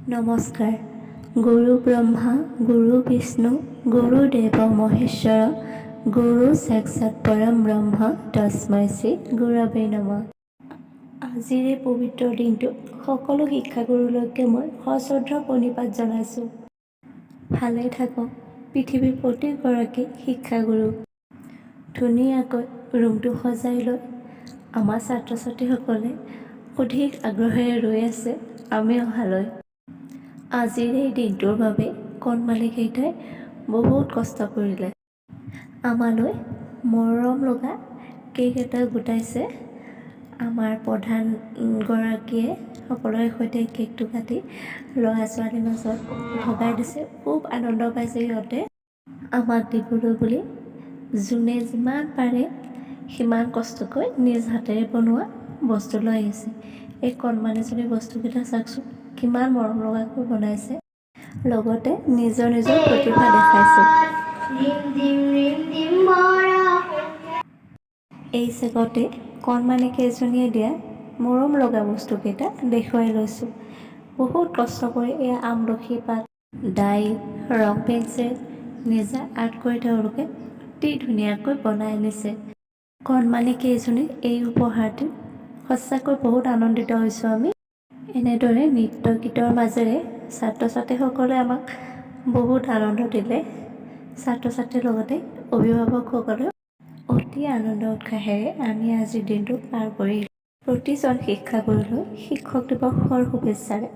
নমস্কাৰ। গুৰু ব্ৰহ্মা গুৰু বিষ্ণু গুৰুদেৱ মহেশ্বৰ গুৰু সাক্ষাৎ পৰম ব্ৰহ্ম তস্मै শ্ৰী গুৰৱে নমঃ। আজিৰ এই পবিত্ৰ দিনটোত সকলো শিক্ষাগুৰুলৈকে মই সশ্ৰদ্ধ প্ৰণিপাত জনাইছোঁ। ভালে থাকক পৃথিৱীৰ প্ৰতিগৰাকী শিক্ষাগুৰু। ধুনীয়াকৈ ৰুমটো সজাই লৈ আমাৰ ছাত্ৰ ছাত্ৰীসকলে অধিক আগ্ৰহেৰে ৰৈ আছে আমি অহালৈ। আজিৰ এই দিনটোৰ বাবে কণমানিকেইটাই বহুত কষ্ট কৰিলে। আমালৈ মৰম লগা কেক এটা গোটাইছে। আমাৰ প্ৰধানগৰাকীয়ে সকলোৰে সৈতে কেকটো কাটি ল'ৰা ছোৱালীৰ মাজত ভগাই দিছে। খুব আনন্দ পাইছে সিহঁতে আমাক দিবলৈ বুলি। যোনে যিমান পাৰে সিমান কষ্টকৈ নিজ হাতেৰে বনোৱা বস্তু লৈ আহিছে। এই কণমানিজনী বস্তুকেইটা চাওকচোন কিমান মৰম লগাকৈ বনাইছে, লগতে নিজৰ প্ৰতিভা দেখাইছে। এই চেগতে কণমানিকেইজনীয়ে দিয়া মৰম লগা বস্তুকেইটা দেখুৱাই লৈছোঁ। বহুত কষ্ট কৰি এয়া আমলখি পাত, ডাই, ৰং পেঞ্চিল নিজা আৰ্ট কৰি তেওঁলোকে অতি ধুনীয়াকৈ বনাই আনিছে। কণমানিকেইজনীৰ এই উপহাৰটো সঁচাকৈ বহুত আনন্দিত হৈছোঁ আমি। এনেদৰে নৃত্য গীতৰ মাজেৰে ছাত্ৰ ছাত্ৰীসকলে আমাক বহুত আনন্দ দিলে। ছাত্ৰ ছাত্ৰীৰ লগতে অভিভাৱকসকলেও অতি আনন্দ উৎসাহেৰে আমি আজিৰ দিনটো পাৰ কৰিলোঁ। প্ৰতিজন শিক্ষাগুৰুলৈ শিক্ষক দিৱসৰ শুভেচ্ছাৰে